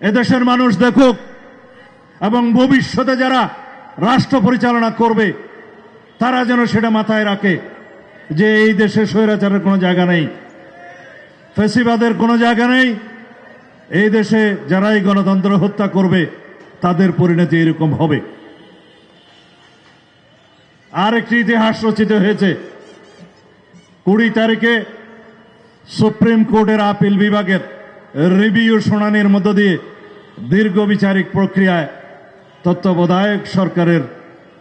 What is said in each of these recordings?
এদেশের মানুষ দেখুক এবং ভবিষ্যতে যারা রাষ্ট্র পরিচালনা করবে তারা যেন সেটা মাথায় রাখে যে এই দেশে স্বৈরাচারের কোনো জায়গা নেই, ফ্যাসিবাদের কোনো জায়গা নেই। এই দেশে যারাই গণতন্ত্র হত্যা করবে তাদের পরিণতি এরকম হবে। আর একটি ইতিহাস রচিত হয়েছে। 20 তারিখে সুপ্রিম কোর্টের আপিল বিভাগের রিভিউ শুনানির মধ্য দিয়ে দীর্ঘ বিচারিক প্রক্রিয়ায় তত্ত্বাবধায়ক সরকারের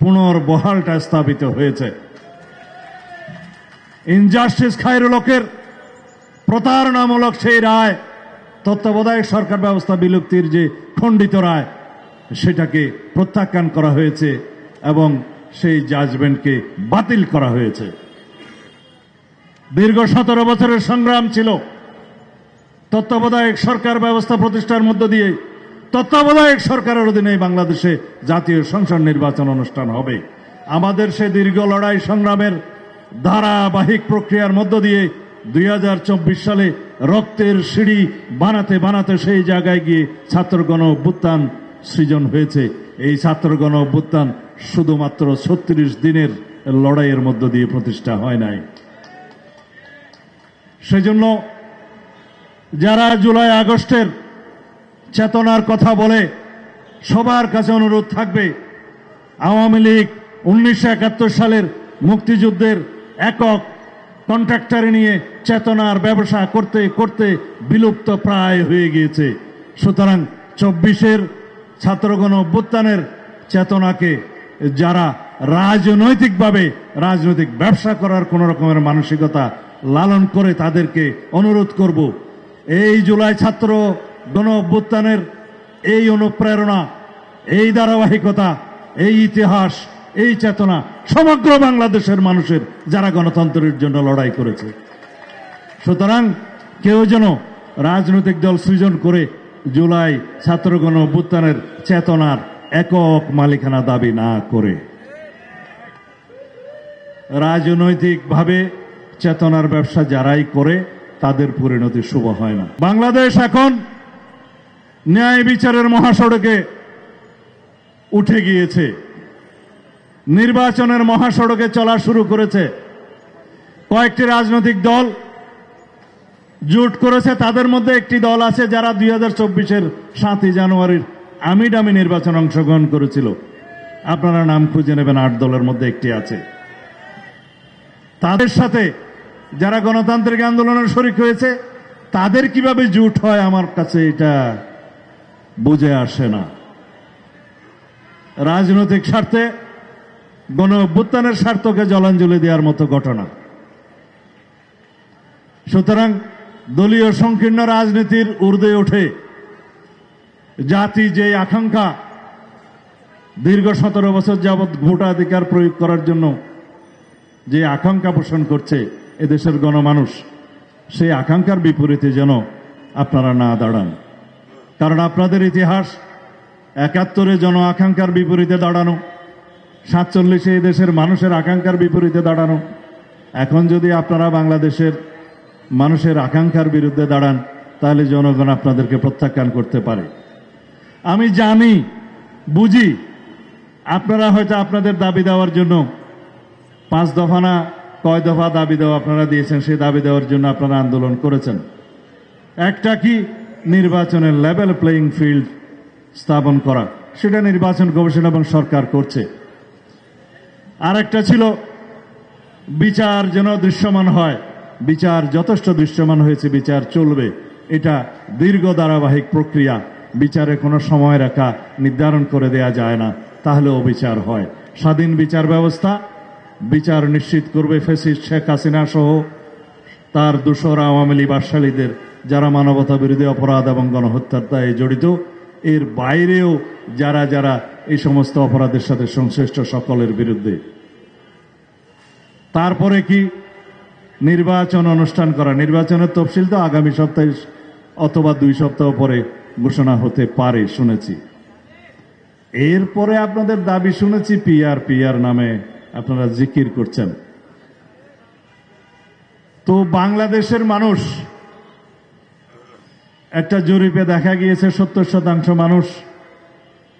পুনর্বহালটা স্থাপিত হয়েছে। ইনজাস্টিস খায়রুল হকের প্রতারণামূলক সেই রায়, তত্ত্বাবধায়ক সরকার ব্যবস্থা বিলুপ্তির যে খণ্ডিত রায়, সেটাকে প্রত্যাখ্যান করা হয়েছে এবং সেই জাজমেন্টকে বাতিল করা হয়েছে। দীর্ঘ 17 বছরের সংগ্রাম ছিল তত্ত্বাবধায়ক সরকার ব্যবস্থা প্রতিষ্ঠার মধ্য দিয়ে তত্ত্বাবধায়ক সরকারের অধীনে বাংলাদেশে জাতীয় সংসদ নির্বাচন অনুষ্ঠান হবে। আমাদের সে দীর্ঘ লড়াই সংগ্রামের ধারাবাহিক প্রক্রিয়ার মধ্য দিয়ে 2024 সালে রক্তের সিঁড়ি বানাতে বানাতে সেই জায়গায় গিয়ে ছাত্র গণ অভ্যুত্থান সৃজন হয়েছে। এই ছাত্র গণ অভ্যুত্থান শুধুমাত্র 36 দিনের লড়াইয়ের মধ্য দিয়ে প্রতিষ্ঠা হয় নাই। সেজন্য যারা জুলাই আগস্টের চেতনার কথা বলে সবার কাছে অনুরোধ থাকবে, আওয়ামী লীগ 1971 সালের মুক্তিযুদ্ধের একক কন্ট্রাক্টর নিয়ে চেতনার ব্যবসা করতে করতে বিলুপ্ত প্রায় হয়ে গিয়েছে। সুতরাং 24-এর ছাত্রগণ অভ্যুত্থানের চেতনাকে যারা রাজনৈতিকভাবে রাজনৈতিক ব্যবসা করার কোন রকমের মানসিকতা লালন করে তাদেরকে অনুরোধ করব, এই জুলাই ছাত্র গণ অভ্যুত্থানের এই অনুপ্রেরণা, এই ধারাবাহিকতা, এই ইতিহাস, এই চেতনা সমগ্র বাংলাদেশের মানুষের যারা গণতন্ত্রের জন্য লড়াই করেছে। সুতরাং কেউ যেন রাজনৈতিক দল সৃজন করে জুলাই ছাত্র গণ অভ্যুত্থানের চেতনার একক মালিকানা দাবি না করে। রাজনৈতিকভাবে চেতনার ব্যবসা যারাই করে তাদের পরিণতি শুভ হয় না। বাংলাদেশ এখন ন্যায় বিচারের মহাসড়কে উঠে গিয়েছে, নির্বাচনের মহাসড়কে চলা শুরু করেছে। কয়েকটি রাজনৈতিক দল জোট করেছে, তাদের মধ্যে একটি দল আছে যারা 2024-এর 7 জানুয়ারির আমিডামি নির্বাচন অংশগ্রহণ করেছিল। আপনারা নাম খুঁজে নেবেন, 8 দলের মধ্যে একটি আছে। তাদের সাথে যারা গণতান্ত্রিক আন্দোলনের শরিক হয়েছে তাদের কিভাবে জোট হয় আমার কাছে এটা বুঝে আসে না। রাজনৈতিক স্বার্থে গণ অভ্যুত্থানের স্বার্থকে জলাঞ্জলি দেওয়ার মতো ঘটনা। সুতরাং দলীয় সংকীর্ণ রাজনীতির ঊর্ধ্বে ওঠে জাতি যে আকাঙ্ক্ষা দীর্ঘ 17 বছর যাবৎ ভোটাধিকার প্রয়োগ করার জন্য যে আকাঙ্ক্ষা পোষণ করছে এদেশের গণমানুষ, সেই আকাঙ্ক্ষার বিপরীতে যেন আপনারা না দাঁড়ান। কারণ আপনাদের ইতিহাস 71-এ জন আকাঙ্ক্ষার বিপরীতে দাঁড়ানো, 47-এ এই দেশের মানুষের আকাঙ্ক্ষার বিপরীতে দাঁড়ানো। এখন যদি আপনারা বাংলাদেশের মানুষের আকাঙ্ক্ষার বিরুদ্ধে দাঁড়ান তাহলে জনগণ আপনাদেরকে প্রত্যাখ্যান করতে পারে। আমি জানি, বুঝি, আপনারা হয়তো আপনাদের দাবি দেওয়ার জন্য 5 দফা না কয় দফা দাবি দেওয়া আপনারা দিয়েছেন, সেই দাবি দেওয়ার জন্য আপনারা আন্দোলন করেছেন। একটা কি নির্বাচনের লেভেল প্লেইং ফিল্ড স্থাপন করা, সেটা নির্বাচন কমিশন এবং সরকার করছে। আর একটা ছিল বিচার যেন দৃশ্যমান হয়। বিচার যথেষ্ট দৃশ্যমান হয়েছে, বিচার চলবে। এটা দীর্ঘ ধারাবাহিক প্রক্রিয়া, বিচারে কোনো সময় রেখা নির্ধারণ করে দেয়া যায় না, তাহলে অবিচার হয়। স্বাধীন বিচার ব্যবস্থা বিচার নিশ্চিত করবে ফ্যাসিস্ট শেখ হাসিনা সহ তার দোসর আওয়ামী লীগ বাদশালীদের যারা মানবতা বিরোধী অপরাধ এবং গণহত্যার দায়ে জড়িত, এর বাইরেও যারা যারা এই সমস্ত অপরাধের সাথে সংশ্লিষ্ট সকলের বিরুদ্ধে। তারপরে কি নির্বাচন অনুষ্ঠান করা। নির্বাচনের তফসিল তো আগামী সপ্তাহে অথবা 2 সপ্তাহ পরে ঘোষণা হতে পারে শুনেছি। এরপরে আপনাদের দাবি শুনেছি পিআর নামে আপনারা জিকির করছেন। তো বাংলাদেশের মানুষ একটা জরিপে দেখা গিয়েছে 70% মানুষ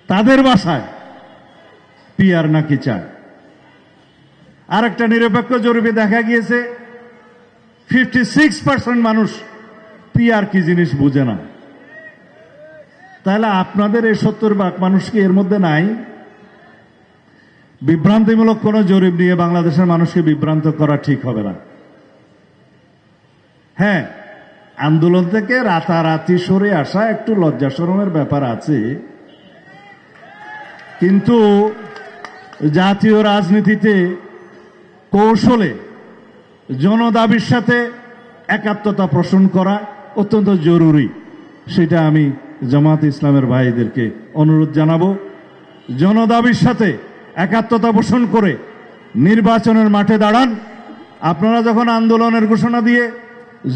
তাদের ভাষায় পিআর নাকি চায়। আর একটা নিরপেক্ষ জরিপে দেখা গিয়েছে 56% মানুষ পিআর কি জিনিস বুঝে না। তাহলে আপনাদের এই 70% মানুষ কি এর মধ্যে নাই? বিভ্রান্তিমূলক কোন জরিপ নিয়ে বাংলাদেশের মানুষকে বিভ্রান্ত করা ঠিক হবে না। হ্যাঁ, আন্দোলন থেকে রাতারাতি সরে আসা একটু লজ্জা শরমের ব্যাপার আছে, কিন্তু জাতীয় রাজনীতিতে কৌশলে জনদাবির সাথে একাত্মতা পোষণ করা অত্যন্ত জরুরি। সেটা আমি জামাত ইসলামের ভাইদেরকে অনুরোধ জানাবো, জনদাবির সাথে একাত্মতা পোষণ করে নির্বাচনের মাঠে দাঁড়ান। আপনারা যখন আন্দোলনের ঘোষণা দিয়ে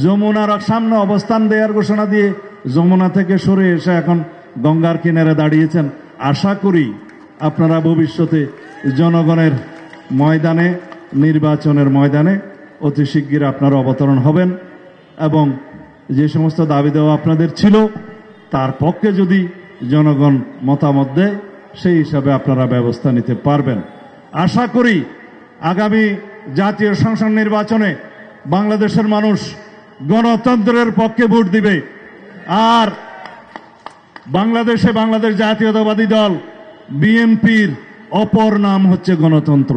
যমুনার সামনে অবস্থান দেওয়ার ঘোষণা দিয়ে যমুনা থেকে সরে এসে এখন গঙ্গার কিনারে দাঁড়িয়েছেন, আশা করি আপনারা ভবিষ্যতে জনগণের ময়দানে, নির্বাচনের ময়দানে অতি শিগগির আপনারা অবতরণ হবেন এবং যে সমস্ত দাবি দেওয়া আপনাদের ছিল তার পক্ষে যদি জনগণ মতামত দেয় সেই হিসাবে আপনারা ব্যবস্থা নিতে পারবেন। আশা করি আগামী জাতীয় সংসদ নির্বাচনে বাংলাদেশের মানুষ গণতন্ত্রের পক্ষে ভোট দিবে। আর বাংলাদেশ জাতীয়তাবাদী দল বিএনপির অপর নাম হচ্ছে গণতন্ত্র।